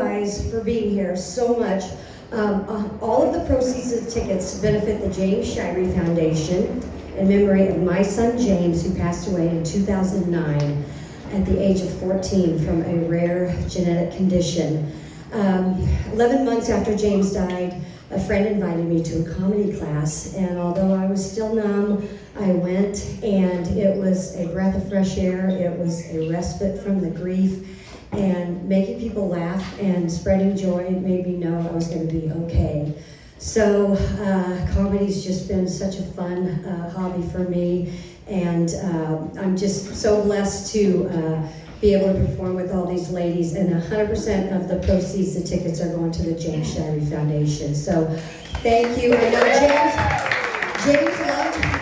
guys for being here so much. All of the proceeds of the tickets benefit the James Shirey Foundation in memory of my son James, who passed away in 2009 at the age of 14 from a rare genetic condition. 11 months after James died, a friend invited me to a comedy class, and although I was still numb, I went, and it was a breath of fresh air. It was a respite from the grief, and making people laugh and spreading joy made me know I was going to be okay. So comedy's just been such a fun hobby for me, and I'm just so blessed to be able to perform with all these ladies, and 100% of the proceeds, the tickets, are going to the James Shirey Foundation. So thank you. I know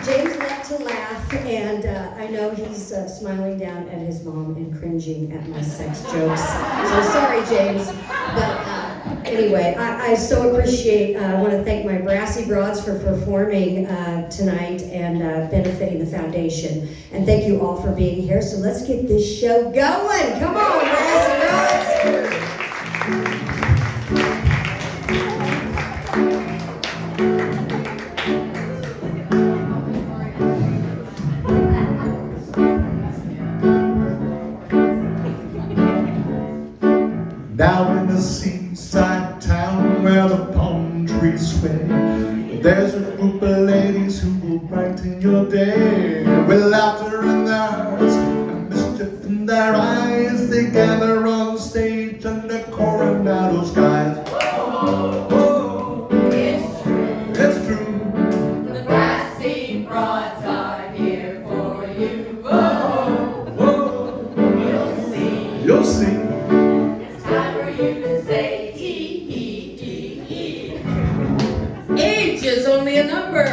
James loved to laugh, and I know he's smiling down at his mom and cringing at my sex jokes. So sorry, James. But anyway, I so appreciate, I want to thank my Brassy broads for performing tonight and benefiting the foundation. And thank you all for being here. So let's get this show going. Come on, Brassy broads. Down in the seaside town where the palm trees sway, there's a group of ladies who will brighten your day. With laughter in their hearts and mischief in their eyes, they gather on stage under Coronado skies. Whoa, whoa, It's true. it's true. The Brassy broads are here for you. Whoa, Whoa, you'll see. you'll see. Time for you to say T-E-E-E. Age is only a number.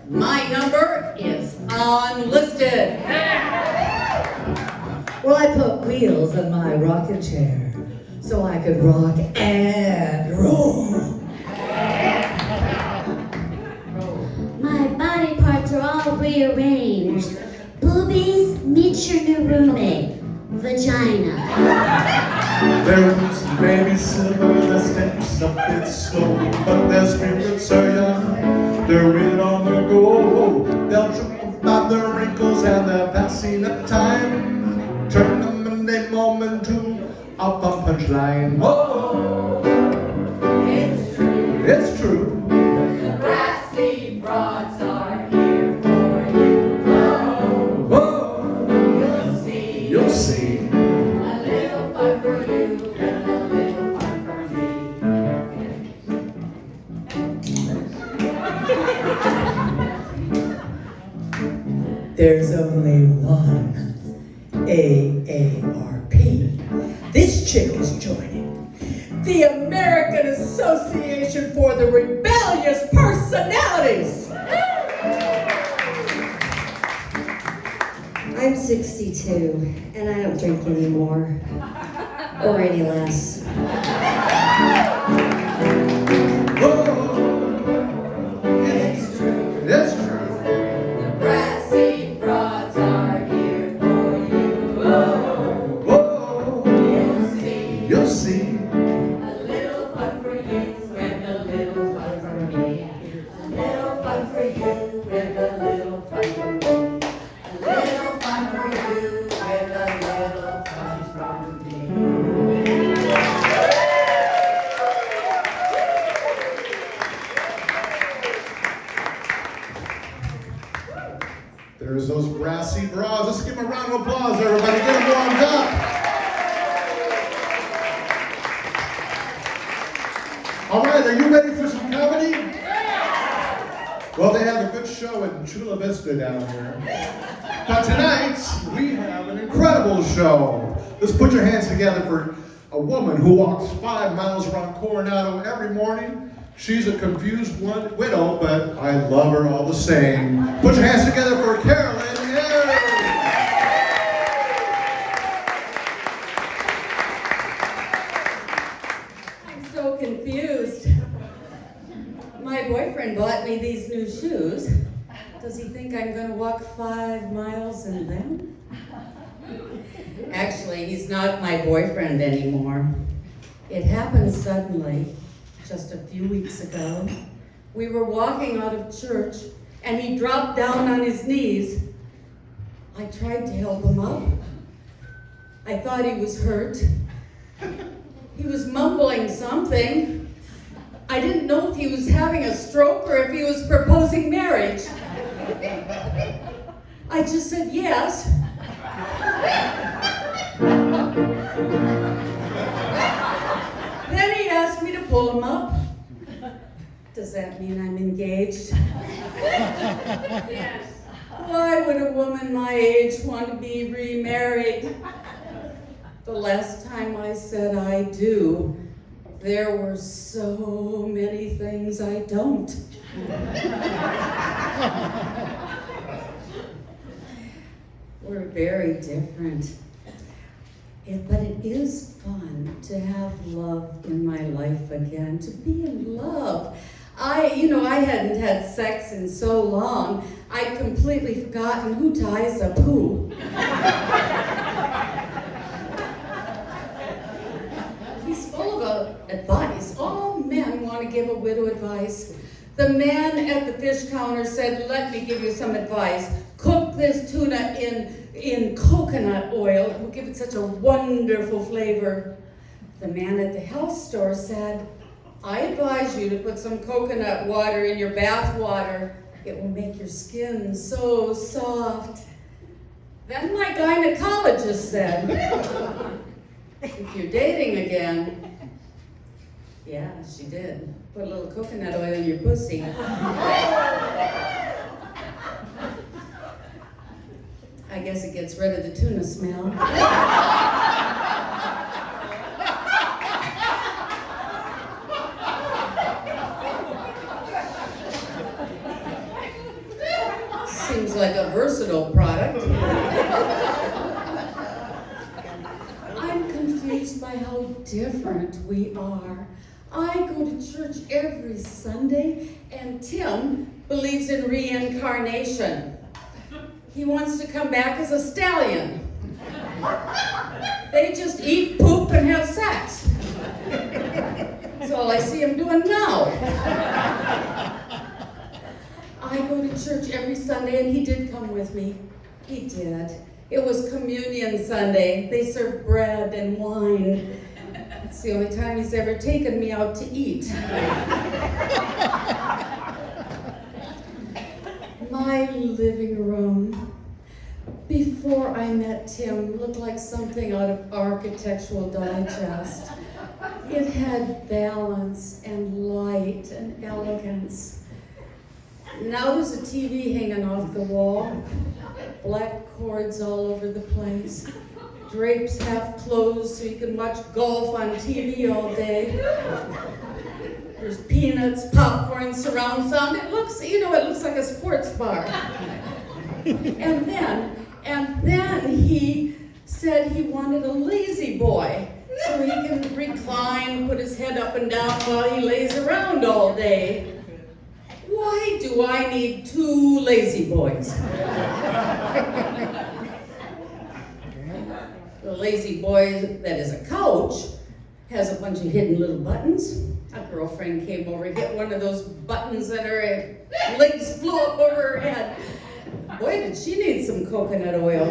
My number is unlisted. Well, I put wheels on my rocking chair so I could rock and roll. My body parts are all rearranged. Boobies, meet your new roommate. Vagina. Their roots may be silver, their steps a bit slow, but their spirits are young, they're in on the go. They'll trip about their wrinkles and their passing of time, turn a Monday moment to a fun punchline. Whoa, It's true. it's true. The Brassy broads are here for you. Whoa, Whoa, you'll see. you'll see. A little fun for you and a little fun for me. There's only one AARP. This chick is joining the American Association for the Rebellious Personalities. I'm 62, and I don't drink anymore, or any less. It's true. It's true. The Brassy broads are here for you. Whoa, Whoa, you'll see. you'll see. A little fun for you and a little fun for me. A little fun for you and a little fun for me. A little fun for you and a little fun from me. There's those Brassy broads. Let's give them a round of applause, everybody. Get them warmed up. All right, are you ready for some comedy? Well, they have a good show in Chula Vista down here. But tonight, we have an incredible show. Let's put your hands together for a woman who walks 5 miles around Coronado every morning. She's a confused widow, but I love her all the same. Put your hands together for Carolyn. I'm so confused. My boyfriend bought me these new shoes. Does he think I'm going to walk 5 miles in them? Actually, he's not my boyfriend anymore. It happened suddenly, just a few weeks ago. We were walking out of church, and he dropped down on his knees. I tried to help him up. I thought he was hurt. He was mumbling something. I didn't know if he was having a stroke or if he was proposing marriage. I just said yes. Then he asked me to pull him up. Does that mean I'm engaged? Yes. Why would a woman my age want to be remarried? The last time I said I do, there were so many things I don't. We're very different. But it is fun to have love in my life again, to be in love. I hadn't had sex in so long, I'd completely forgotten who ties up who. He's full of advice. All men want to give a widow advice. The man at the fish counter said, "Let me give you some advice. Cook this tuna in coconut oil. It will give it such a wonderful flavor." The man at the health store said, "I advise you to put some coconut water in your bath water. It will make your skin so soft." Then my gynecologist said, "If you're dating again," yeah, she did, "put a little coconut oil in your pussy." I guess it gets rid of the tuna smell. Seems like a versatile product. I'm confused by how different we are. I go to church every Sunday, and Tim believes in reincarnation. He wants to come back as a stallion. They just eat, poop, and have sex. That's all I see him doing now. I go to church every Sunday, and he did come with me. He did. It was Communion Sunday. They served bread and wine. It's the only time he's ever taken me out to eat. My living room, before I met Tim, looked like something out of Architectural Digest. It had balance and light and elegance. Now there's a TV hanging off the wall, black cords all over the place, drapes half closed so you can watch golf on TV all day. There's peanuts, popcorn, surround sound. It looks like a sports bar. And then he said he wanted a lazy boy so he can recline, put his head up and down while he lays around all day. Why do I need two lazy boys? The lazy boy that is a couch has a bunch of hidden little buttons. A girlfriend came over, hit one of those buttons and her legs flew up over her head. Boy, did she need some coconut oil.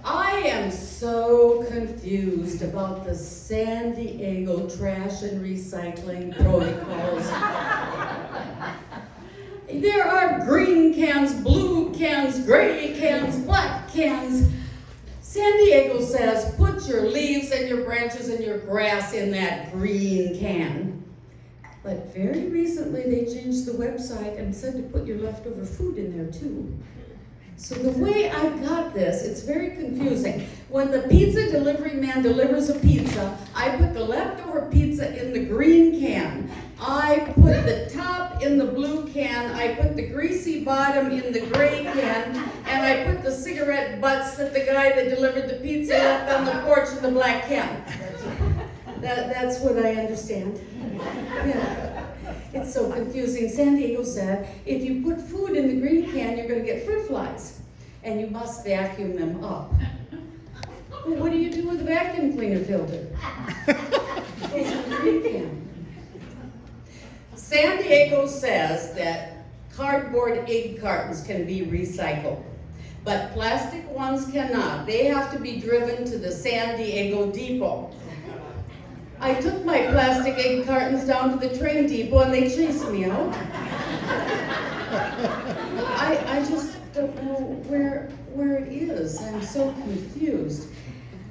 I am so confused about the San Diego trash and recycling protocols. There are green cans, blue cans, gray cans, black cans. San Diego says, put your leaves and your branches and your grass in that green can. But very recently they changed the website and said to put your leftover food in there too. So the way I got this, it's very confusing. When the pizza delivery man delivers a pizza, I put the leftover pizza in the green can. I put the top in the blue can. I put the greasy bottom in the gray can. And I put the cigarette butts that the guy that delivered the pizza left on the porch in the black can. That's what I understand. Yeah. It's so confusing. San Diego said, if you put food in the green can, you're going to get fruit flies, and you must vacuum them up. Well, what do you do with a vacuum cleaner filter? Goes in the green can. San Diego says that cardboard egg cartons can be recycled, but plastic ones cannot. They have to be driven to the San Diego depot. I took my plastic egg cartons down to the train depot and they chased me out. I just don't know where it is. I'm so confused.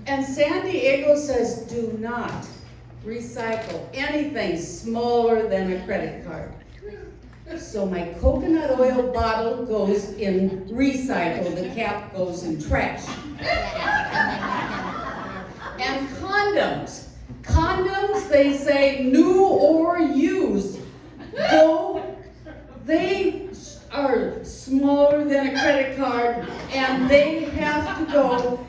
And San Diego says do not recycle anything smaller than a credit card. So my coconut oil bottle goes in recycle, the cap goes in trash. And condoms. Condoms, they say new or used. Though they are smaller than a credit card and they have to go,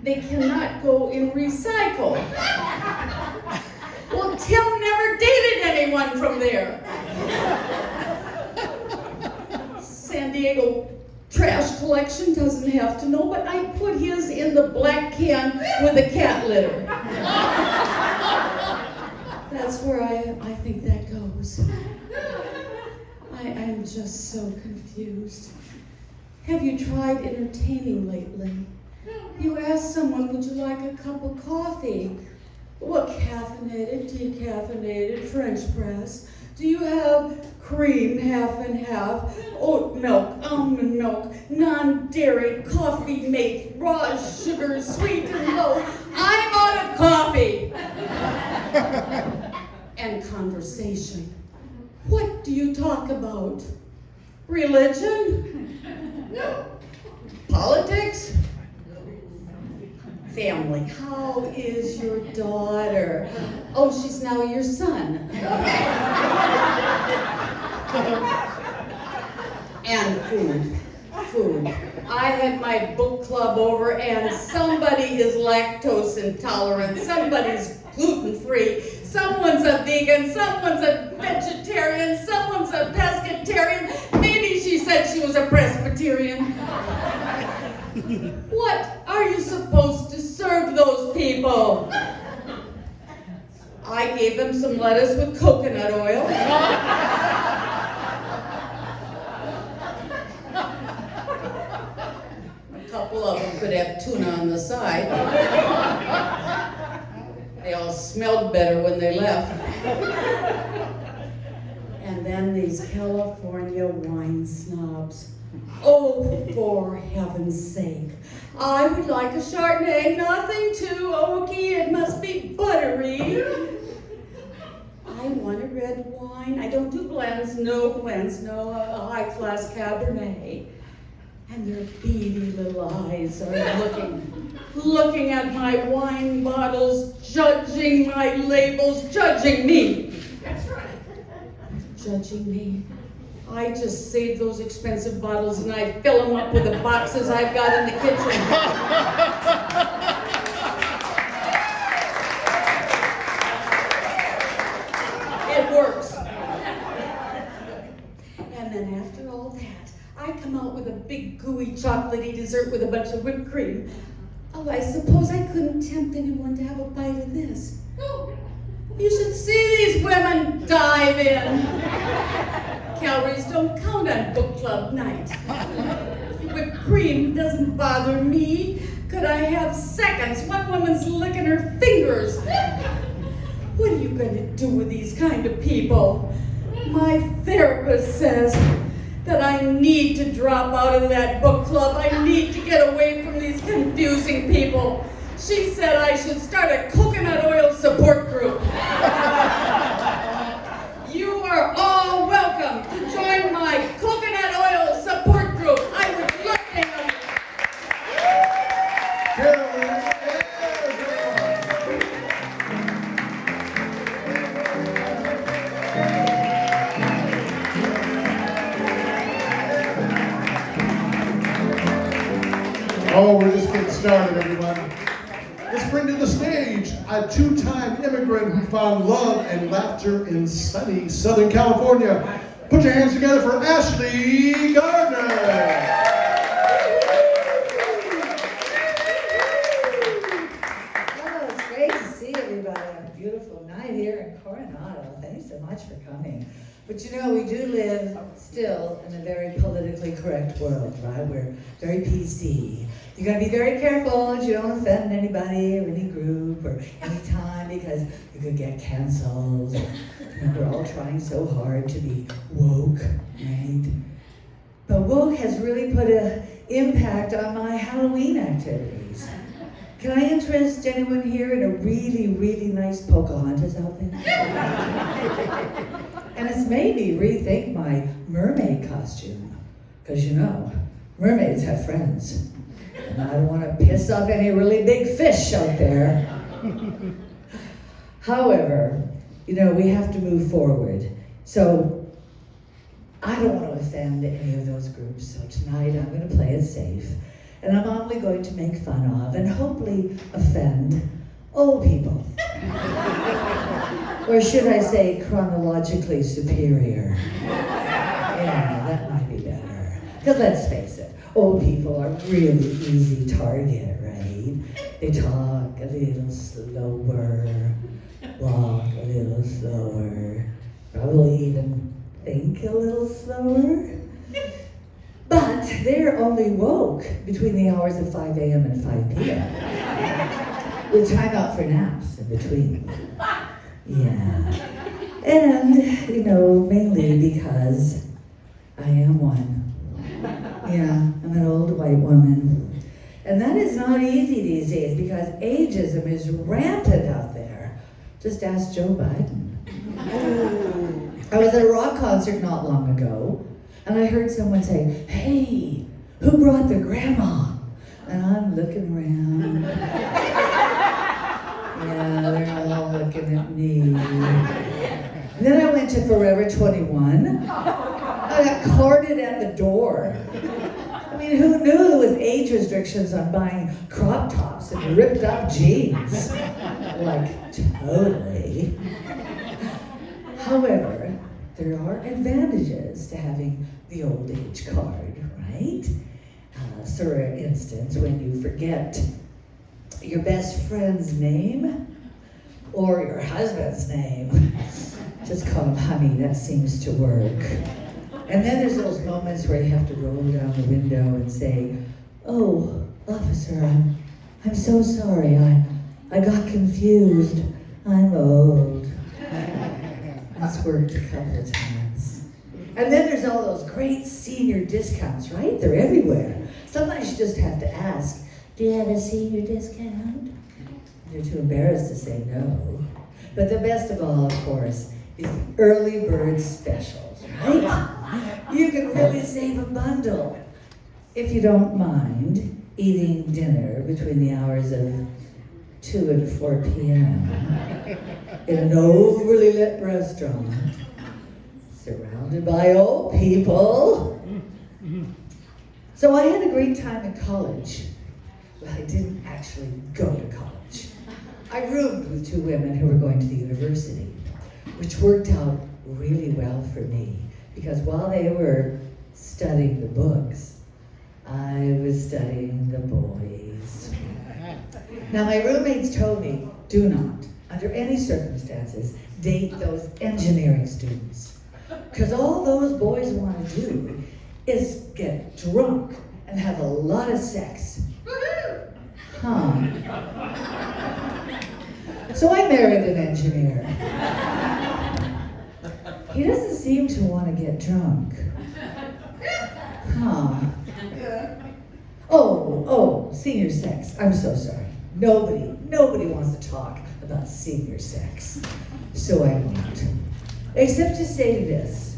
they cannot go in recycle. Well, Tim never dated anyone from there. San Diego trash collection doesn't have to know, but I put his in the black can with the cat litter. That's where I think that goes. I'm just so confused. Have you tried entertaining lately? You ask someone, would you like a cup of coffee? What, caffeinated, decaffeinated, French press? Do you have cream, half and half, oat milk, almond milk, non-dairy, coffee mate, raw sugar, sweet and low? I'm out of coffee! And conversation. What do you talk about? Religion? No. Politics? Family. How is your daughter? Oh, she's now your son. And food. Food. I had my book club over and somebody is lactose intolerant, somebody's gluten-free, someone's a vegan, someone's a vegetarian, someone's a pescatarian. Maybe she said she was a Presbyterian. What are you supposed to serve those people? I gave them some lettuce with coconut oil. A couple of them could have tuna on the side. They all smelled better when they left. And then these California wine snobs. Oh, for heaven's sake. I would like a Chardonnay, nothing too oaky, it must be buttery. I want a red wine. I don't do blends, no, a high-class Cabernet. And their beady little eyes are looking at my wine bottles, judging my labels, judging me. That's right. Judging me. I just save those expensive bottles and I fill them up with the boxes I've got in the kitchen. It works. And then after all that, I come out with a big gooey chocolatey dessert with a bunch of whipped cream. Oh, I suppose I couldn't tempt anyone to have a bite of this. You should see these women dive in. Calories don't count on book club night. Whipped cream doesn't bother me. Could I have seconds? One woman's licking her fingers. What are you going to do with these kind of people? My therapist says that I need to drop out of that book club. I need to get away from these confusing people. She said I should start a coconut oil support group. You are all welcome to join my coconut oil support group. I would love to have you. Oh, we're just getting started, everyone. Let's bring to the stage a two-time immigrant who found love and laughter in sunny Southern California. Put your hands together for Ashley Gardner. much for coming. But you know, we do live still in a very politically correct world, right? We're very PC. You gotta be very careful that you don't offend anybody or any group or any time because you could get canceled. You know, we're all trying so hard to be woke, right? But woke has really put an impact on my Halloween activities. Can I interest anyone here in a really, really nice Pocahontas outfit? And it's made me rethink my mermaid costume. Because you know, mermaids have friends. And I don't want to piss off any really big fish out there. However, you know, we have to move forward. So I don't want to offend any of those groups. So tonight I'm going to play it safe. And I'm only going to make fun of and hopefully offend old people. Or should I say chronologically superior? Yeah, that might be better. Because let's face it, old people are really easy target, right? They talk a little slower, walk a little slower, probably even think a little slower. But they're only woke between the hours of 5 a.m. and 5 p.m. With time out for naps in between. Yeah. And, you know, mainly because I am one. Yeah, I'm an old white woman. And that is not easy these days because ageism is rampant out there. Just ask Joe Biden. I was at a rock concert not long ago, and I heard someone say, "Hey, who brought the grandma?" And I'm looking around. Yeah, they're all looking at me. And then I went to Forever 21. I got carded at the door. I mean, who knew there was age restrictions on buying crop tops and ripped up jeans? Like, totally. However, there are advantages to having the old age card, right? So for instance, when you forget your best friend's name or your husband's name, just call him honey, that seems to work. And then there's those moments where you have to roll down the window and say, "Oh, officer, I'm so sorry, I got confused, I'm old." That's worked a couple of times. And then there's all those great senior discounts, right? They're everywhere. Sometimes you just have to ask, "Do you have a senior discount?" You're too embarrassed to say no. But the best of all, of course, is early bird specials, right? You can really save a bundle if you don't mind eating dinner between the hours of 2 and 4 p.m. in an overly lit restaurant, surrounded by old people. So I had a great time in college. Well, I didn't actually go to college. I roomed with 2 women who were going to the university, which worked out really well for me, because while they were studying the books, I was studying the boys. Now, my roommates told me, do not, under any circumstances, date those engineering students. Because all those boys want to do is get drunk and have a lot of sex. Huh. So I married an engineer. He doesn't seem to want to get drunk. Huh. Oh, senior sex. I'm so sorry. Nobody wants to talk about senior sex. So I won't. Except to say this.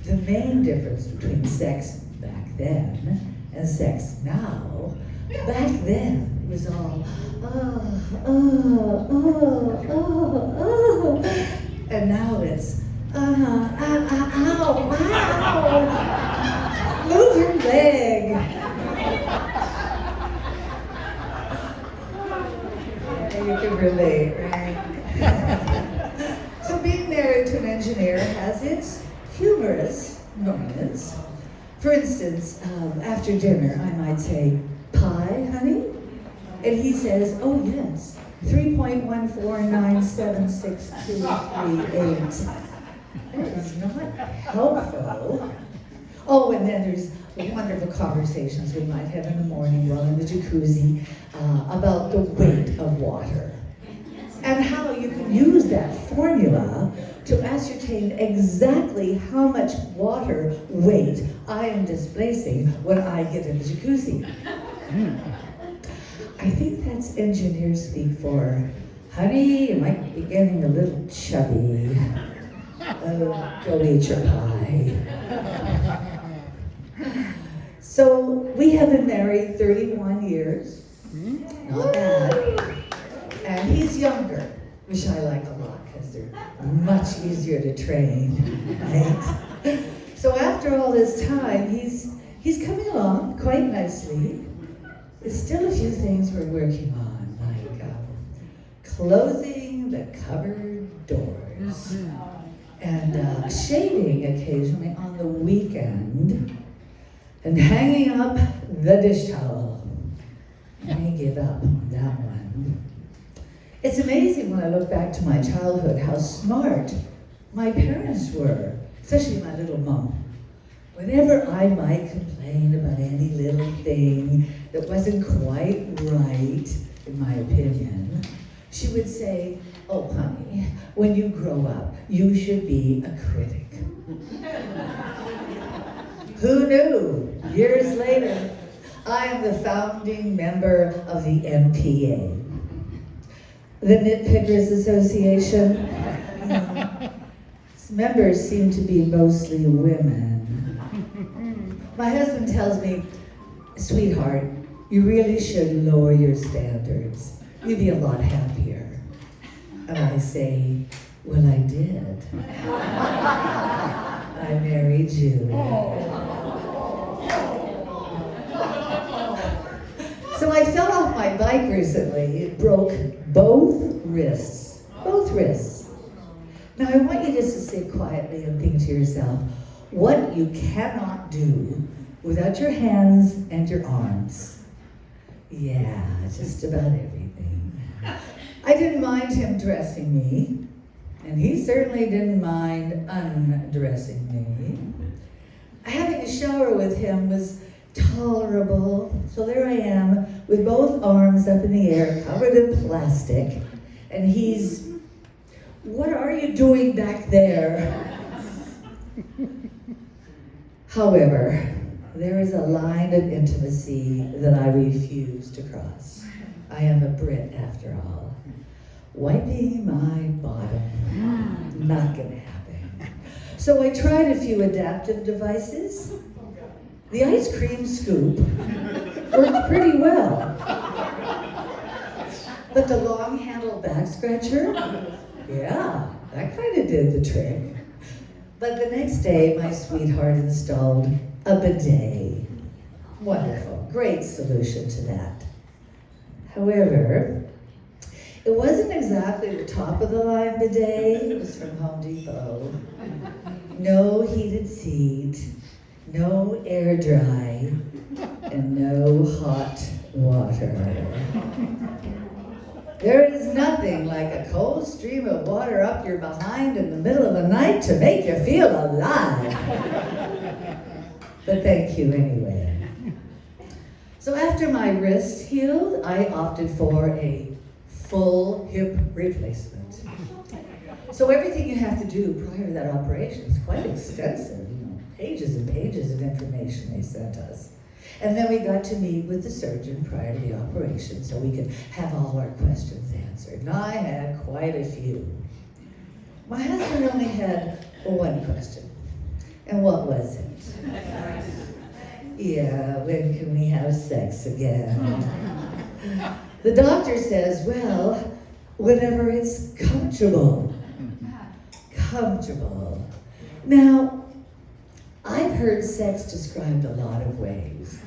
The main difference between sex back then and sex now, back then it was all, and now it's, ow, move your leg. You can relate, right? So being married to an engineer has its humorous moments. For instance, after dinner, I might say, "Pie, honey?" And he says, "Oh yes, 3.149762338." That is not helpful. Oh, and then there's wonderful conversations we might have in the morning while in the jacuzzi about the weight of water and how you can use that formula to ascertain exactly how much water weight I am displacing when I get in the jacuzzi. I think that's engineer speak for, honey, you might be getting a little chubby. Go eat your pie. So we have been married 31 years, not bad, and he's younger, which I like a lot because they're much easier to train, right? So after all this time, he's coming along quite nicely. There's still a few things we're working on, like closing the cupboard doors and shaving occasionally on the weekend and hanging up the dish towel. I may give up on that one. It's amazing when I look back to my childhood how smart my parents were, especially my little mom. Whenever I might complain about any little thing that wasn't quite right, in my opinion, she would say, oh, honey, when you grow up, you should be a critic. Who knew? Years later, I am the founding member of the NPA, the Nitpickers Association. Its members seem to be mostly women. My husband tells me, sweetheart, you really should lower your standards. You'd be a lot happier. And I say, well, I did. I married you. So I fell off my bike recently. It broke both wrists. Both wrists. Now I want you just to sit quietly and think to yourself, what you cannot do without your hands and your arms. Yeah, just about everything. I didn't mind him dressing me, and he certainly didn't mind undressing me. Having a shower with him was tolerable, so there I am with both arms up in the air, covered in plastic, and he's, what are you doing back there? However, there is a line of intimacy that I refuse to cross. I am a Brit after all. Wiping my bottom, not gonna happen. So I tried a few adaptive devices. The ice cream scoop worked pretty well. But the long handled back scratcher, yeah, that kind of did the trick. But the next day, my sweetheart installed a bidet. Wonderful, great solution to that. However, it wasn't exactly the top of the line bidet. It was from Home Depot. No heated seat, no air dry, and no hot water. There is nothing like a cold stream of water up your behind in the middle of the night to make you feel alive. But thank you anyway. So after my wrist healed, I opted for a full hip replacement. So everything you have to do prior to that operation is quite extensive, pages and pages of information they sent us. And then we got to meet with the surgeon prior to the operation so we could have all our questions answered. And I had quite a few. My husband only had one question. And what was it? Yeah, when can we have sex again? The doctor says, well, whenever it's comfortable. Comfortable. Now, I've heard sex described a lot of ways.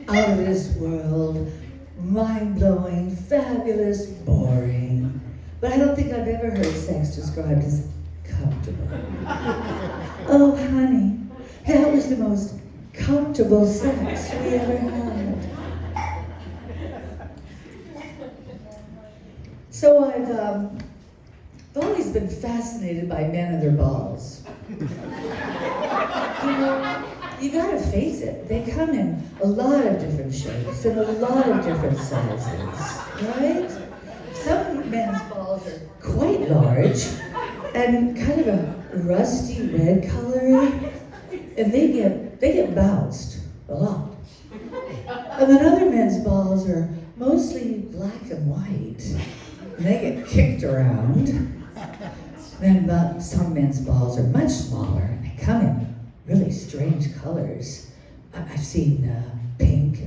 Out of this world, mind-blowing, fabulous, boring. But I don't think I've ever heard sex described as comfortable. Oh, honey, that was the most comfortable sex we ever had. So I've always been fascinated by men and their balls. You know, you gotta face it, they come in a lot of different shapes and a lot of different sizes, right? Some men's balls are quite large and kind of a rusty red color, and they get bounced a lot. And then other men's balls are mostly black and white, and they get kicked around. Then some men's balls are much smaller, and they come in really strange colors. I've seen pink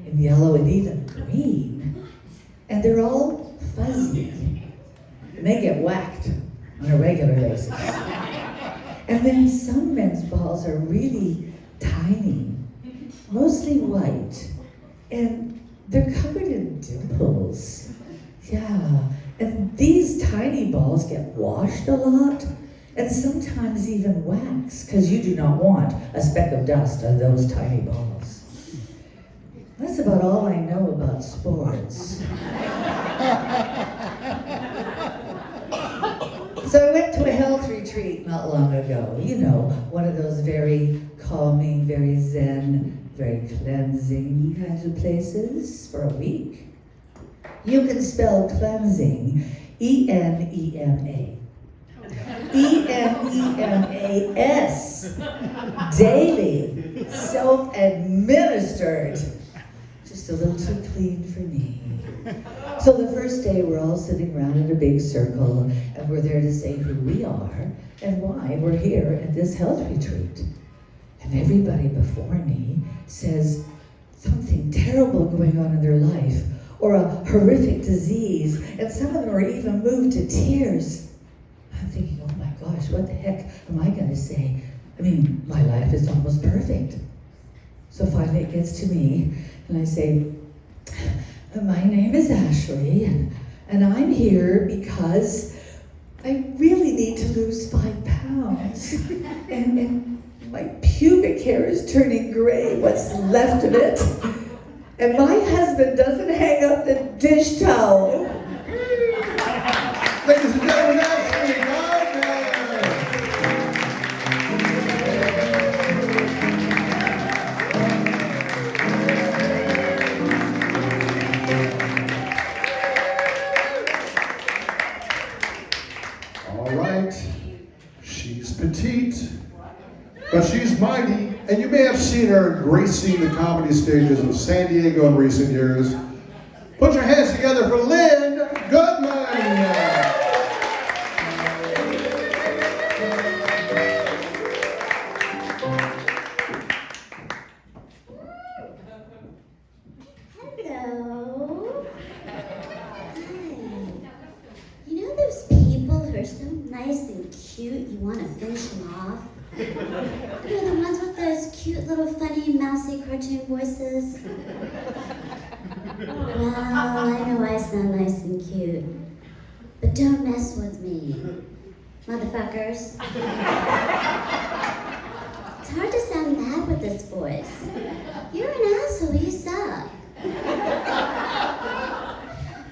and yellow and even green, and they're all fuzzy, and they get whacked on a regular basis. And then some men's balls are really tiny, mostly white, and they're covered in dimples. Yeah, and these tiny balls get washed a lot, and sometimes even waxed, because you do not want a speck of dust on those tiny balls. That's about all I know about sports. So I went to a health retreat not long ago. You know, one of those very calming, very zen, very cleansing kinds of places for a week. You can spell cleansing E-N-E-M-A. E-N-E-M-A-S. Daily. Self-administered. Just a little too clean for me. So the first day we're all sitting around in a big circle, and we're there to say who we are and why we're here at this health retreat. And everybody before me says something terrible going on in their life, or a horrific disease, and some of them are even moved to tears. I'm thinking, oh my gosh, what the heck am I going to say? I mean, my life is almost perfect. So finally it gets to me, and I say, my name is Ashley, and I'm here because I really need to lose 5 pounds. And my pubic hair is turning gray, what's left of it. And my husband doesn't hang up the dish towel. Ladies and gentlemen, Ashley Gardner. All right, she's petite, but she's mighty, and you may have seen her gracing the comedy stages of San Diego in recent years. Put your hands together for Lynn Goodman. Hello. Hi. You know those people who are so nice and cute, you want to finish them off? You know, the ones with those cute little funny mousy cartoon voices? Well, I know I sound nice and cute, but don't mess with me, motherfuckers. It's hard to sound mad with this voice. You're an asshole, you suck.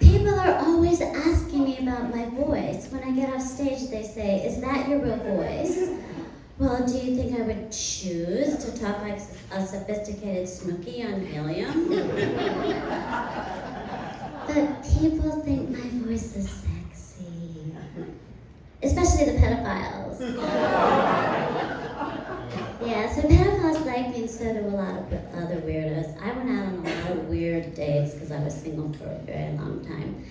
People are always asking me about my voice. When I get off stage, they say, is that your real voice? Well, do you think I would choose to talk like a sophisticated Snooki on helium? But people think my voice is sexy. Especially the pedophiles. Yeah, so pedophiles like me, and so do a lot of other weirdos. I went out on a lot of weird dates because I was single for a very long time.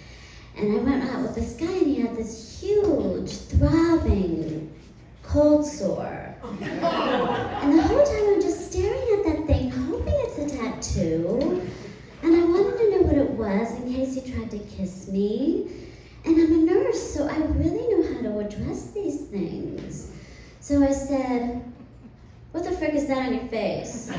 And I went out with this guy, and he had this huge, throbbing cold sore. And the whole time I'm just staring at that thing, hoping it's a tattoo. And I wanted to know what it was in case he tried to kiss me. And I'm a nurse, so I really know how to address these things. So I said, what the frick is that on your face?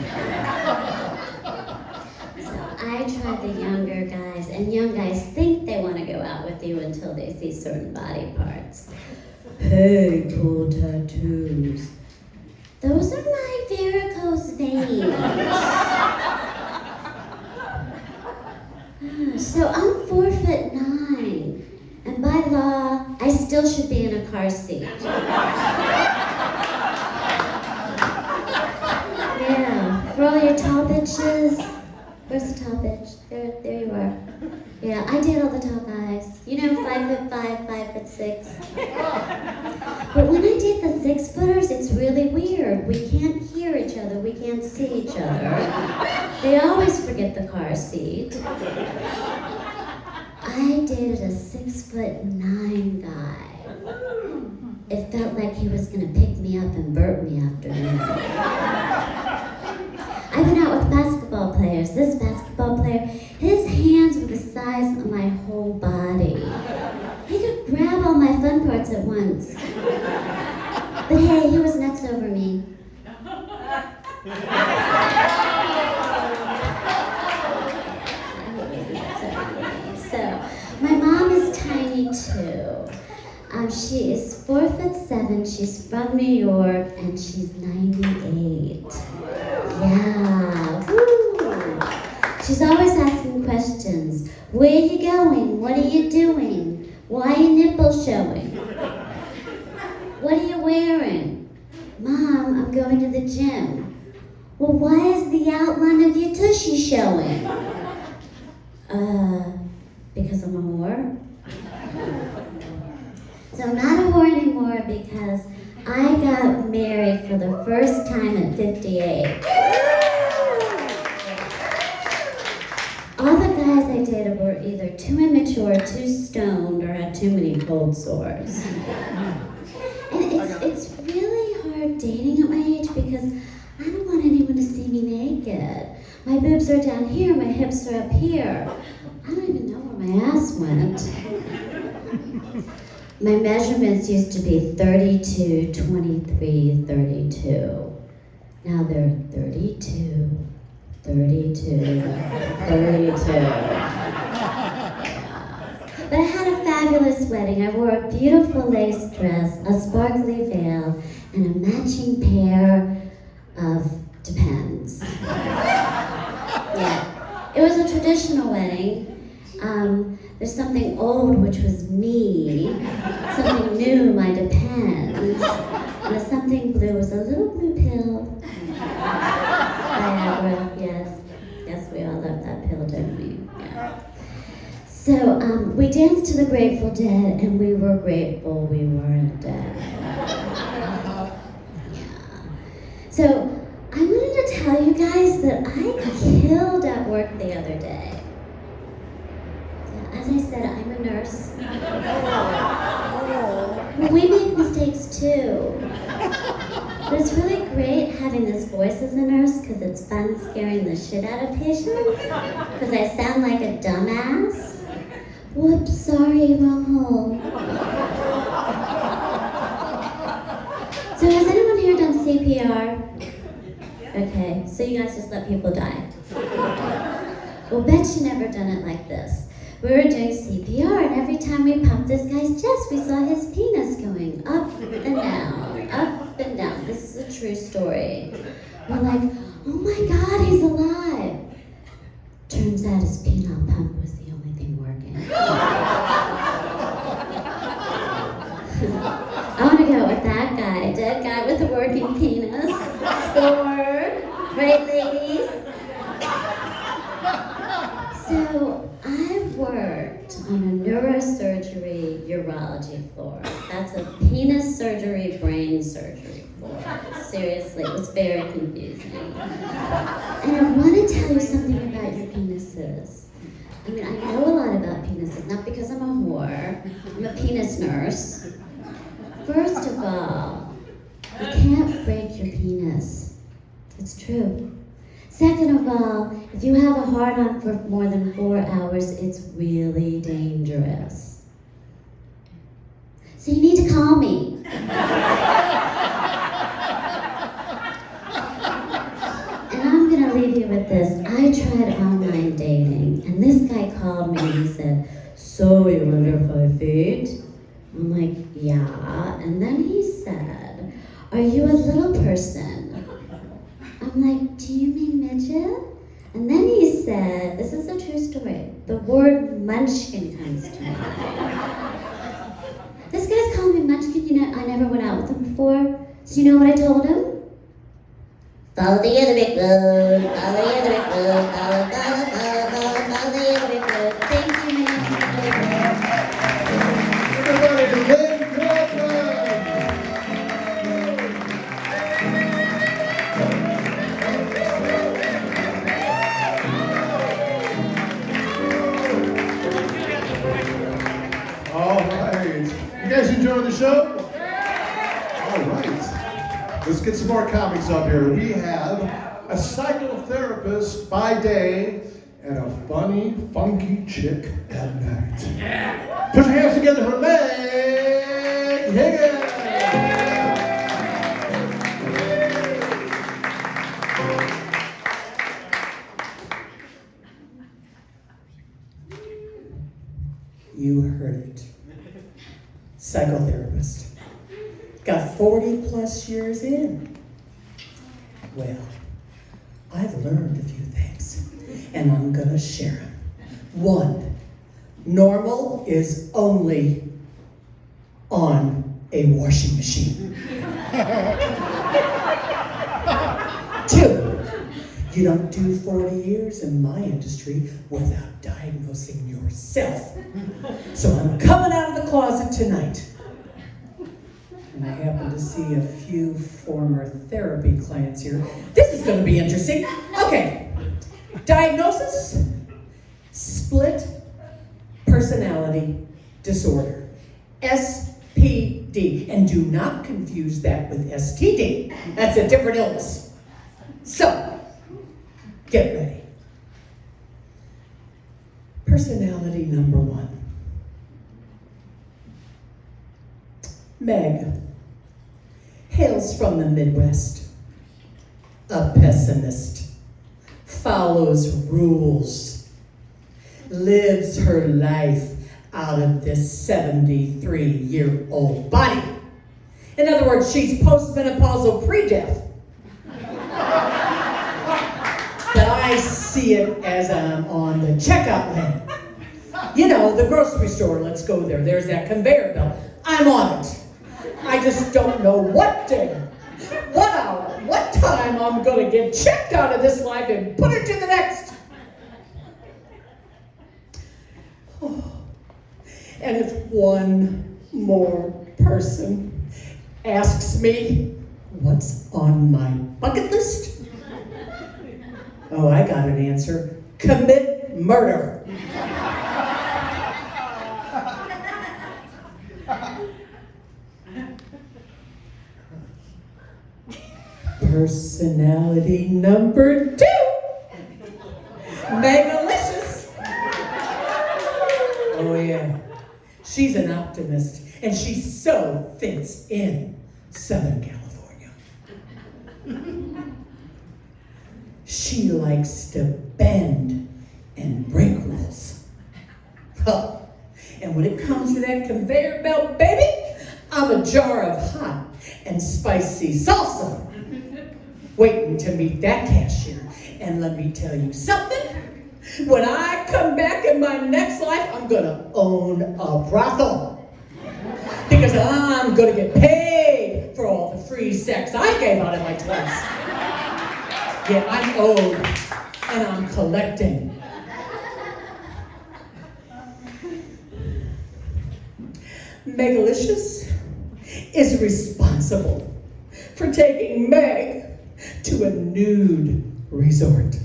So I tried the younger guys, and young guys think they want to go out with you until they see certain body parts. Hey, cool tattoos. Those are my varicose veins. So I'm 4'9", and by law, I still should be in a car seat. Yeah, for all your tall bitches. Where's the tall bitch? There you are. Yeah, I date all the tall guys. You know, 5'5", 5'6". But when I date the 6-footers, it's really weird. We can't hear each other. We can't see each other. They always forget the car seat. I dated a 6'9" guy. It felt like he was gonna pick me up and burp me after dinner. I've been out with basketball players. This basketball player, his hands were the size of my whole body. He could grab all my fun parts at once. But hey, he was nuts over me. So, my mom is tiny too. She is 4'7", she's from New York, and she's 98. Yeah, woo! She's always asking questions. Where are you going? What are you doing? Why are your nipples showing? What are you wearing? Mom, I'm going to the gym. Well, why is the outline of your tushy showing? Because I'm a whore. So I'm not a whore anymore because I got married for the first time at 58. All the guys I dated were either too immature, too stoned, or had too many cold sores. And it's really hard dating at my age because I don't want anyone to see me naked. My boobs are down here, my hips are up here. I don't even know where my ass went. My measurements used to be 32, 23, 32. Now they're 32, 32, 32. But I had a fabulous wedding. I wore a beautiful lace dress, a sparkly veil, and a matching pair of Depends. Yeah, it was a traditional wedding. There's something old, which was me, something new, my Depends, and the something blue was a little blue pill. Viagra, yes, we all love that pill, don't we? Yeah. So we danced to the Grateful Dead, and we were grateful we weren't dead. Yeah. So I wanted to tell you guys that I killed at work the other day. As I said, I'm a nurse. Well, we make mistakes too. But it's really great having this voice as a nurse because it's fun scaring the shit out of patients. Because I sound like a dumbass. Whoops, sorry, wrong hole. So has anyone here done CPR? Okay, so you guys just let people die. Well, bet you never done it like this. We were doing CPR, and every time we pumped this guy's chest, we saw his penis going up and down, up and down. This is a true story. We're like, oh my God, he's alive. Turns out his penile pump was the only thing working. I want to go with that guy, dead guy with a working penis. Score, right, ladies? So I've worked on a neurosurgery urology floor. That's a penis surgery, brain surgery floor. Seriously, it was very confusing. And I want to tell you something about your penises. I mean, I know a lot about penises, not because I'm a whore. I'm a penis nurse. First of all, you can't break your penis. It's true. Second of all, if you have a hard-on for more than 4 hours, it's really dangerous. So you need to call me. And I'm gonna leave you with this. I tried online dating, and this guy called me and he said, so you're under 5 feet? I'm like, yeah. And then he said, are you a little person? I'm like, do you mean midget? And then he said, this is a true story, the word munchkin comes to mind. This guy's tell him much because, I never went out with him before. So you know what I told him? Follow the other big road, follow the other big road, follow the other big road. Thank you, man. Everybody, Lynn Coleman. All right. You guys enjoying the show? All right. Let's get some more comics up here. We have a psychotherapist by day and a funny, funky chick at night. Put your hands together for Meg Higgins. You heard it. Psychotherapist. Got 40 plus years in. Well, I've learned a few things, and I'm gonna share them. 1, normal is only on a washing machine. 2, you don't do 40 years in my industry without diagnosing yourself. So I'm coming out of the closet tonight. And I happen to see a few former therapy clients here. This is going to be interesting. Okay, diagnosis, split personality disorder, SPD. And do not confuse that with STD. That's a different illness. So, get ready. Personality number 1. Meg hails from the Midwest, a pessimist, follows rules, lives her life out of this 73-year-old body. In other words, she's postmenopausal pre-death. But I see it as I'm on the checkout lane. The grocery store, let's go there. There's that conveyor belt. I'm on it. I just don't know what day, what hour, what time I'm going to get checked out of this life and put it to the next. Oh. And if one more person asks me what's on my bucket list, oh, I got an answer. Commit murder. Personality number 2, Megalicious. Oh yeah, she's an optimist, and she so fits in Southern California. She likes to bend and break rules. Huh. And when it comes to that conveyor belt, baby, I'm a jar of hot and spicy salsa. Waiting to meet that cashier. And let me tell you something. When I come back in my next life, I'm gonna own a brothel. Because I'm gonna get paid for all the free sex I gave out in my 20s. Yeah, I'm owed, and I'm collecting. Megalicious is responsible for taking Meg to a nude resort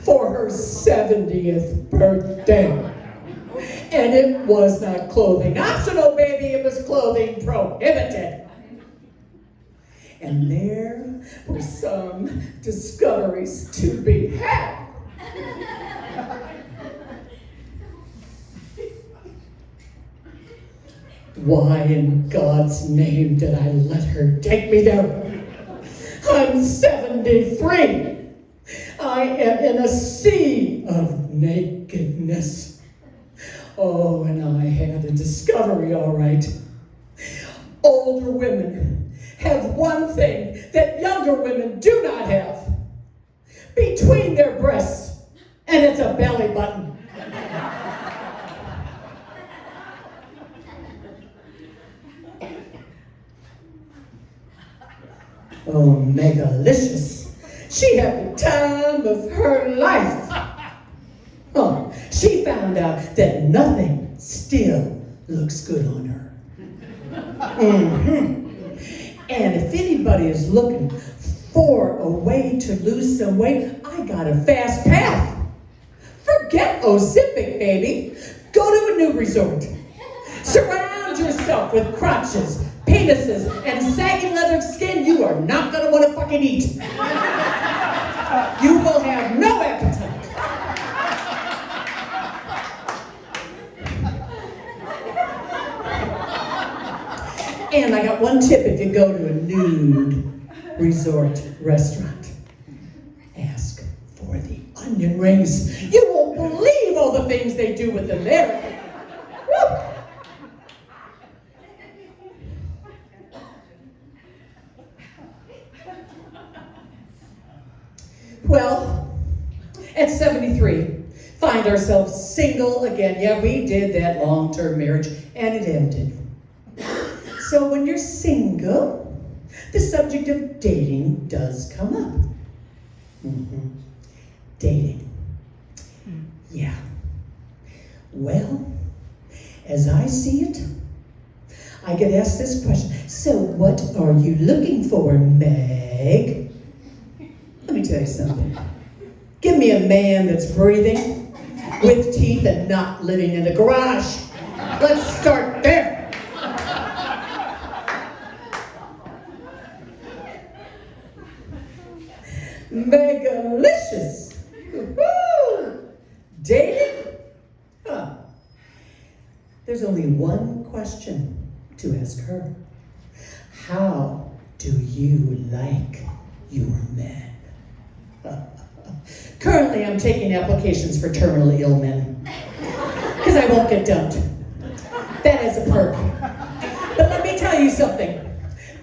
for her 70th birthday. And it was not clothing optional, baby, it was clothing prohibited. And there were some discoveries to be had. Why in God's name did I let her take me there? I'm 73. I am in a sea of nakedness. Oh, and I had a discovery, all right. Older women have one thing that younger women do not have between their breasts, and it's a belly button. Oh, Megalicious. She had the time of her life. Oh, she found out that nothing still looks good on her. Mm-hmm. And if anybody is looking for a way to lose some weight, I got a fast path. Forget Ozempic, baby. Go to a new resort. Surround yourself with crotches, penises, and sagging leather skin you are not gonna want to fucking eat. You will have no appetite. And I got one tip if you go to a nude resort restaurant. Ask for the onion rings. You won't believe all the things they do with them there. Woo. Well, at 73, find ourselves single again. Yeah, we did that long-term marriage, and it ended. So when you're single, the subject of dating does come up. Mm-hmm. Dating. Yeah. Well, as I see it, I get asked this question. So what are you looking for, Meg? Let me tell you something. Give me a man that's breathing, with teeth, and not living in a garage. Let's start there. Megalicious. Woo-hoo. Dating? Huh. There's only one question to ask her. How do you like your men? Currently, I'm taking applications for terminally ill men because I won't get dumped. That is a perk. But let me tell you something.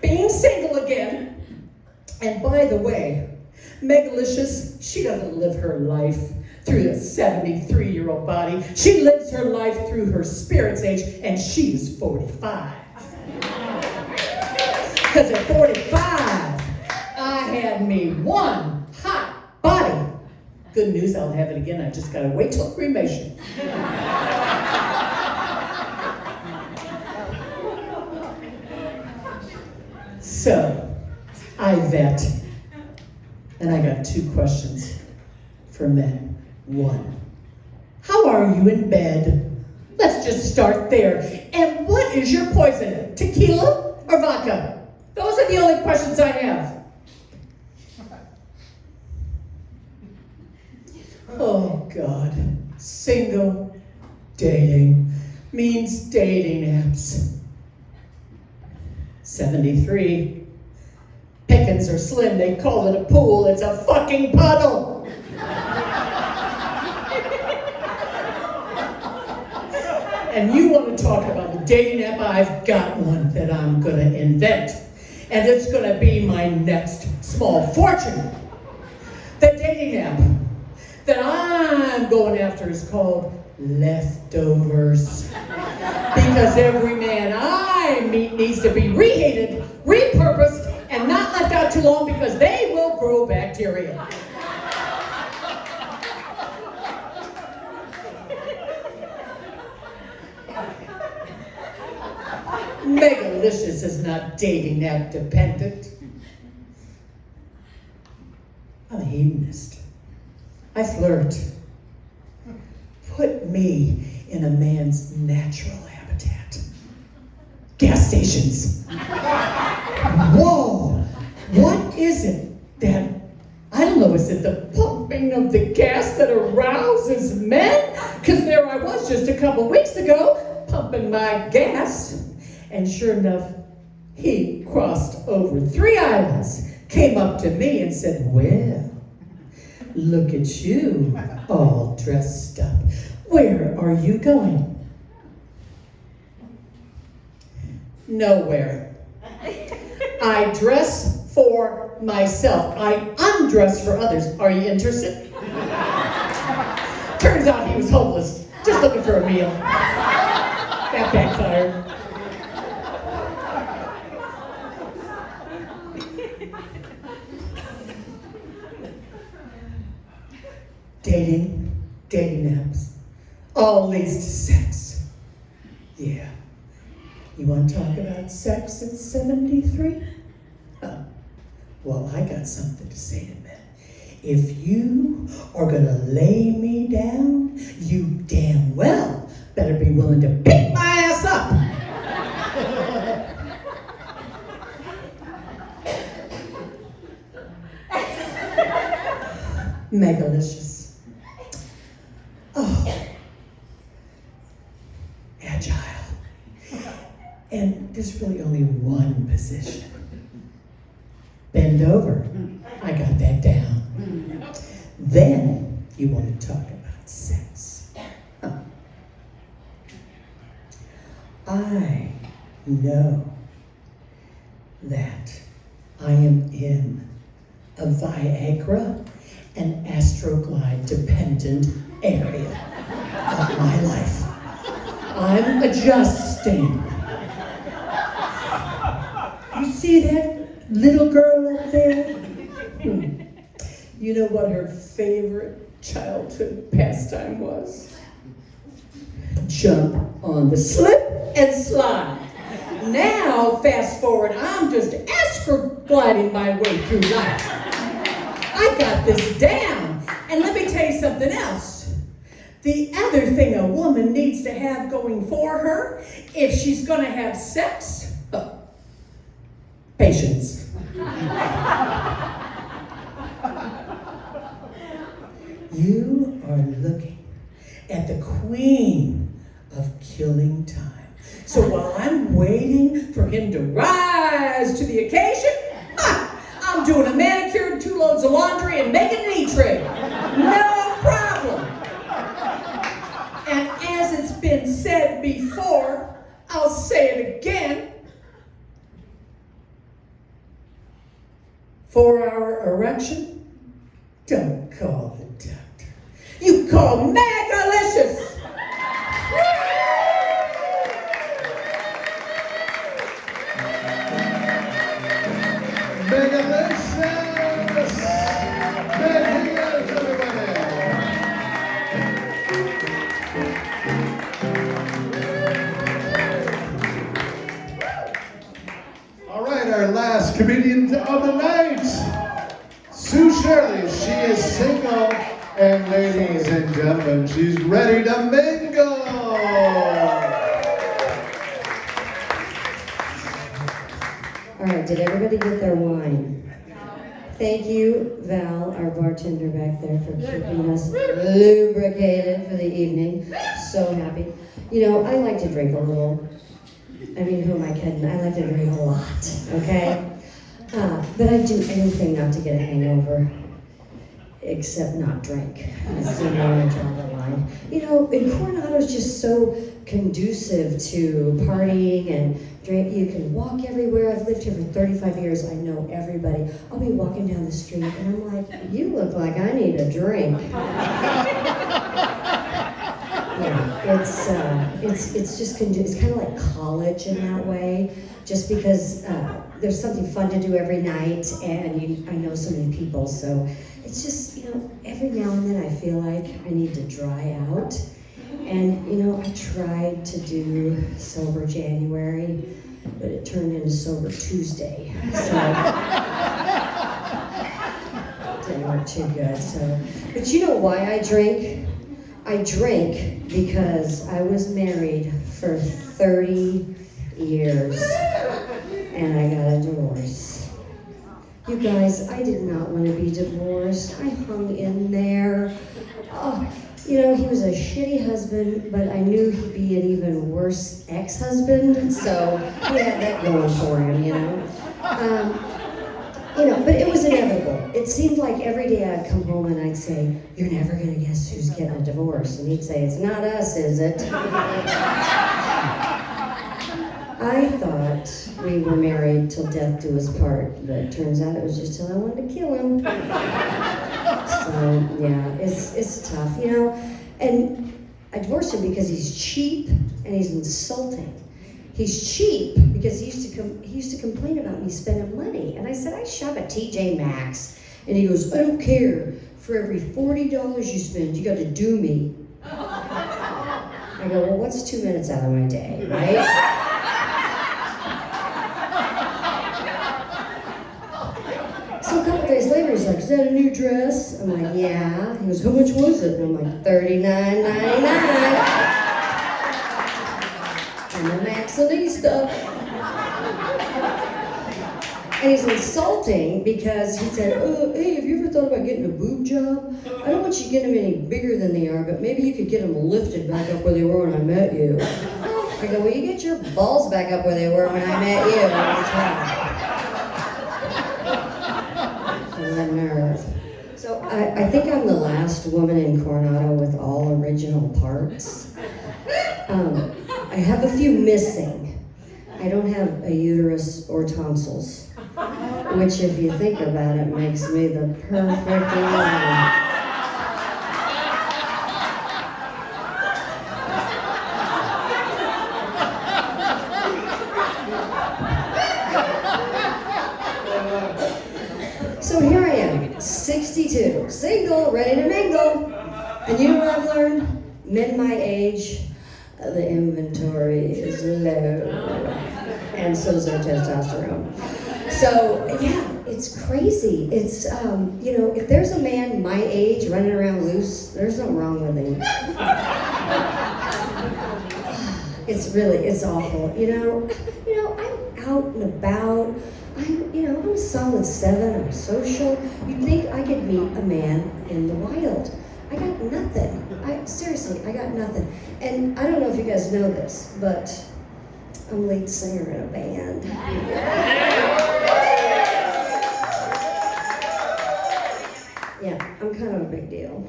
Being single again, and by the way, Megalicious, she doesn't live her life through the 73-year-old body. She lives her life through her spirit's age, and she's 45. Because at 45, I had me one hot body. Good news, I'll have it again. I just gotta wait till cremation. So, I vet. And I got two questions for men. One, how are you in bed? Let's just start there. And what is your poison? Tequila or vodka? Those are the only questions I have. Oh God, single dating means dating apps. 73. Pickings are slim, they call it a pool, it's a fucking puddle. And you want to talk about a dating app? I've got one that I'm gonna invent. And it's gonna be my next small fortune. The dating app that I'm going after is called Leftovers. Because every man I meet needs to be reheated, repurposed, and not left out too long because they will grow bacteria. Megalicious is not dating app dependent. I'm a hedonist. I flirt. Put me in a man's natural habitat. Gas stations. Whoa! What is it that, I don't know, is it the pumping of the gas that arouses men? Because there I was just a couple weeks ago, pumping my gas. And sure enough, he crossed over 3 islands, came up to me and said, well, look at you, all dressed up. Where are you going? Nowhere. I dress for myself. I undress for others. Are you interested? Turns out he was homeless, just looking for a meal. That backfired. dating apps, all leads to sex. Yeah. You want to talk about sex at 73? Huh. Well, I got something to say to men. If you are gonna lay me down, you damn well better be willing to pick my ass up. Megalicious. Oh. Agile. And there's really only one position. Bend over. I got that down. Then you want to talk about sex. Huh. I know that I am in a Viagra and Astroglide dependent area of my life. I'm adjusting. You see that little girl up there? You know what her favorite childhood pastime was? Jump on the slip and slide. Now, fast forward, I'm just astrogliding my way through life. I got this down. And let me tell you something else. The other thing a woman needs to have going for her, if she's gonna have sex, patience. You are looking at the queen of killing time. So while I'm waiting for him to rise to the occasion, I'm doing a manicure and 2 loads of laundry and making an E-tray. No problem. And as it's been said before, I'll say it again. 4-hour erection? Don't call the doctor. You call Megalicious. Megalicious! Big hands, everybody! All right, our last comedian of the night, Sue Shirley. She is single, and ladies and gentlemen, she's ready to mingle. All right, did everybody get their wine? Thank you, Val, our bartender back there, for keeping us lubricated for the evening. So happy. You know, I like to drink a little. I mean, who am I kidding? I like to drink a lot, okay? But I'd do anything not to get a hangover, except not drink. That's the only draw the line. You know, and Coronado's just so conducive to partying and drink. You can walk everywhere. I've lived here for 35 years. I know everybody. I'll be walking down the street and I'm like, you look like I need a drink. Yeah, it's just it's kind of like college in that way, just because there's something fun to do every night, and I know so many people, so it's just, you know, every now and then I feel like I need to dry out, and you know, I tried to do sober January, but it turned into sober Tuesday, so it didn't work too good. So, but you know why I drink? I drink because I was married for 30 years and I got a divorce. You guys, I did not want to be divorced. I hung in there. Oh, you know, he was a shitty husband, but I knew he'd be an even worse ex-husband, so he had that going for him, you know. You know, but it was inevitable. It seemed like every day I'd come home and I'd say, "You're never gonna guess who's getting a divorce." And he'd say, "It's not us, is it?" I thought we were married till death do us part, but it turns out it was just till I wanted to kill him. So, yeah, it's tough, you know. And I divorced him because he's cheap and he's insulting. He's cheap because he used to complain about me spending money. And I said, I shop at TJ Maxx. And he goes, I don't care. for every $40 you spend, you got to do me. I go, well, what's 2 minutes out of my day, right? So a couple days later, he's like, is that a new dress? I'm like, yeah. He goes, how much was it? And I'm like, $39.99. I'm a Maxinista. And he's insulting because he said, oh, hey, have you ever thought about getting a boob job? I don't want you to get them any bigger than they are, but maybe you could get them lifted back up where they were when I met you. I go, well, you get your balls back up where they were when I met you. The nerve. So I think I'm the last woman in Coronado with all original parts. I have a few missing. I don't have a uterus or tonsils, which if you think about it, makes me the perfect woman. So here I am, 62, single, ready to mingle. And you know what I've learned? Men my age, the inventory is low. And so is their testosterone. So yeah, it's crazy. It's, you know, if there's a man my age running around loose, there's something wrong with him. It's awful. You know, I'm out and about. I'm a solid 7, I'm social. You'd think I could meet a man in the wild. I got nothing. Seriously, I got nothing. And I don't know if you guys know this, but I'm lead singer in a band. Yeah, I'm kind of a big deal.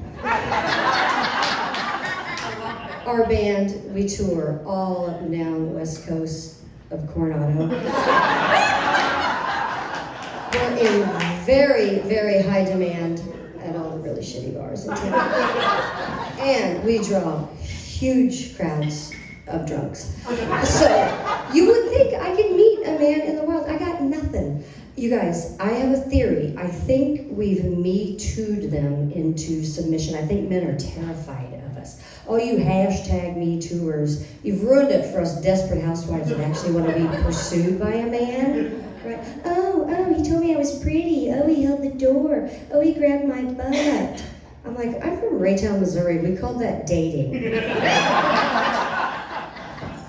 Our band, we tour all up and down the west coast of Coronado. We're in very, very high demand at all the really shitty bars in town. And we draw huge crowds of drunks. So you would think I could meet a man in the wild. I got nothing. You guys, I have a theory. I think we've Me Too'd them into submission. I think men are terrified of us. All you hashtag Me Too'ers, you've ruined it for us desperate housewives that actually want to be pursued by a man. Right? Oh, he told me I was pretty. Oh, he held the door. Oh, he grabbed my butt. I'm like, I'm from Raytown, Missouri. We call that dating.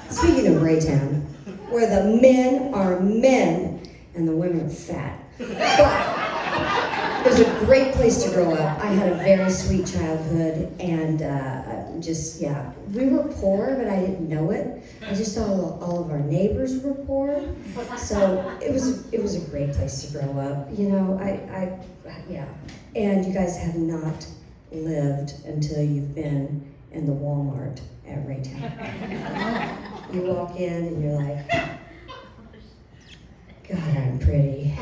Speaking of Raytown, where the men are men and the women are fat. But it was a great place to grow up. I had a very sweet childhood, and we were poor, but I didn't know it. I just saw all of our neighbors were poor, so it was a great place to grow up. And you guys have not lived until you've been in the Walmart at Raytown. You walk in and you're like, God, I'm pretty.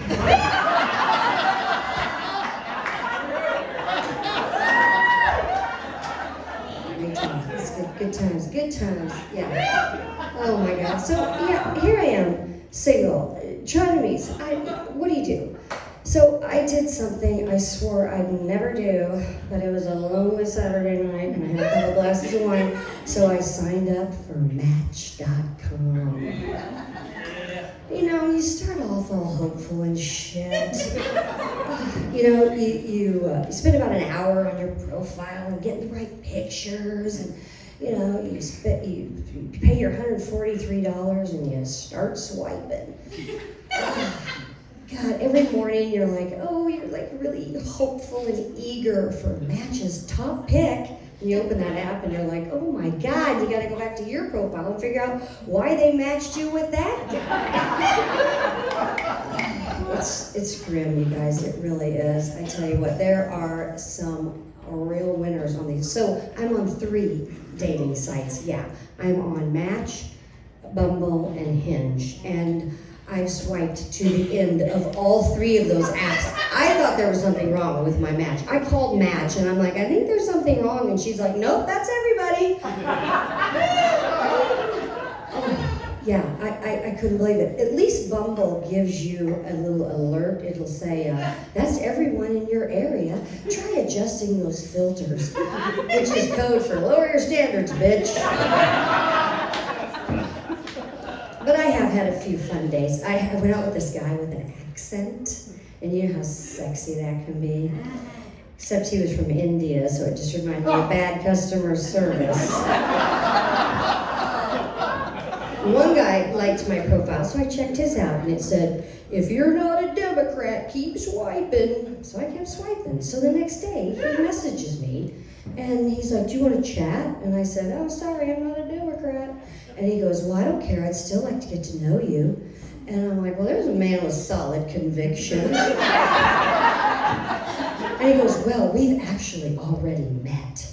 Good times, yeah. Oh my God. So yeah, here I am, single, trying to meet. What do you do? So I did something I swore I'd never do, but it was a lonely Saturday night and I had a couple glasses of wine, so I signed up for Match.com. You start off all hopeful and shit. You spend about an hour on your profile and get the right pictures, and you pay your $143 and you start swiping. God, every morning you're like really hopeful and eager for Match's top pick. And you open that app and you're like, oh my God, you gotta go back to your profile and figure out why they matched you with that guy. It's grim, you guys, it really is. I tell you what, there are some real winners on these. So I'm on 3 dating sites, yeah. I'm on Match, Bumble, and Hinge. And I've swiped to the end of all 3 of those apps. I thought there was something wrong with my Match. I called Match and I'm like, I think there's something wrong. And she's like, nope, that's everybody. Yeah, I couldn't believe it. At least Bumble gives you a little alert. It'll say, that's everyone in your area. Try adjusting those filters, which is code for lower your standards, bitch. But I have had a few fun days. I went out with this guy with an accent, and you know how sexy that can be? Except he was from India, so it just reminded me of bad customer service. One guy liked my profile, so I checked his out, and it said, if you're not a Democrat, keep swiping. So I kept swiping. So the next day, he messages me, and he's like, do you want to chat? And I said, oh, sorry, I'm not a Democrat. And he goes, well, I don't care. I'd still like to get to know you. And I'm like, well, there's a man with solid convictions. And he goes, well, we've actually already met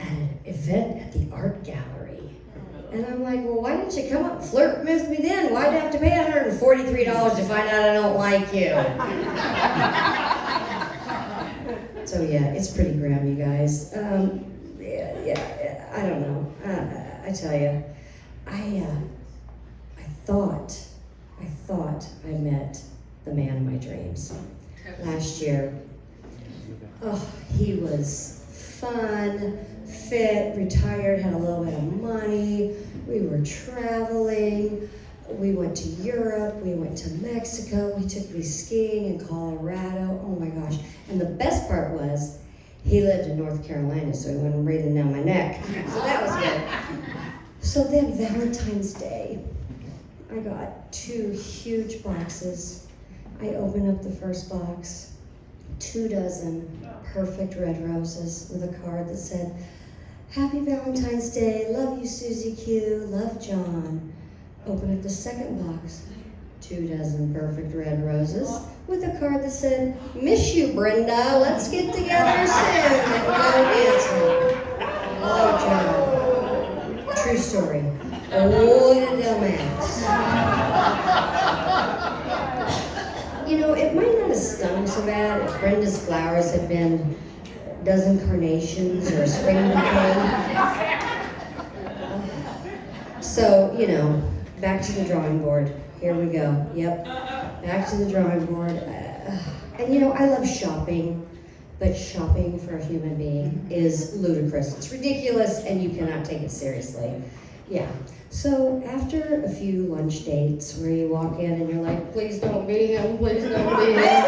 at an event at the art gallery. And I'm like, well, why didn't you come up and flirt with me then? Why'd I have to pay $143 to find out I don't like you? So yeah, it's pretty grim, you guys. Yeah, I don't know. I tell you, I thought I met the man of my dreams last year. Oh, he was fun, fit, retired, had a little bit of money. We were traveling. We went to Europe. We went to Mexico. He took me skiing in Colorado. Oh my gosh. And the best part was, he lived in North Carolina, so he wasn't breathing down my neck. So that was good. So then Valentine's Day, I got 2 huge boxes. I opened up the first box, 2 dozen perfect red roses with a card that said, Happy Valentine's Day, love you Susie Q, love John. Open up the second box, 2 dozen perfect red roses with a card that said, miss you Brenda, let's get together soon and go dancing. Love John. True story. Oh, the dumbass. You know, it might not have stung so bad if Brenda's flowers had been a dozen carnations or a spring bouquet. So, you know, back to the drawing board. Here we go. Yep, back to the drawing board. And you know, I love shopping, but shopping for a human being is ludicrous. It's ridiculous, and you cannot take it seriously. Yeah. So after a few lunch dates where you walk in and you're like, please don't be him, please don't be him.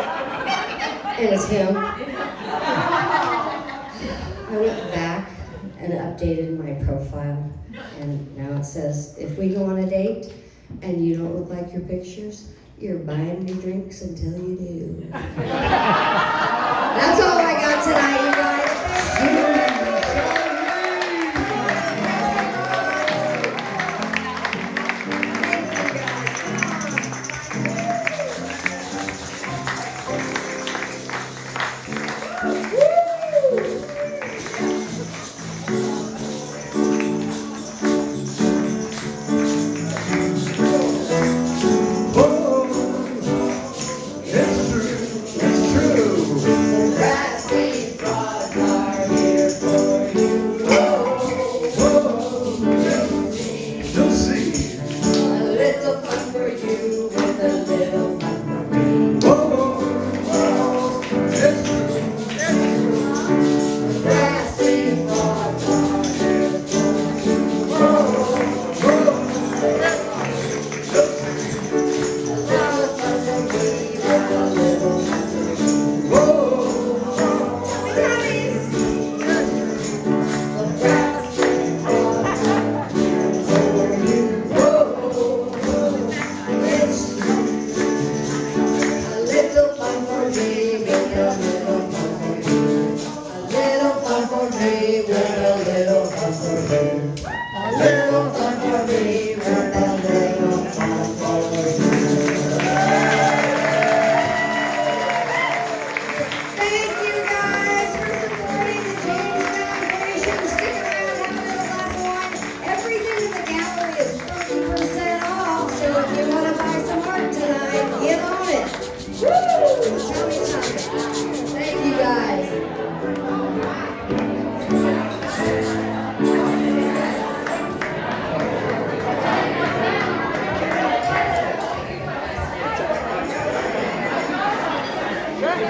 And it's him. I went back and updated my profile. And now it says, if we go on a date and you don't look like your pictures, you're buying me drinks until you do. That's all I got tonight, you guys. Okay?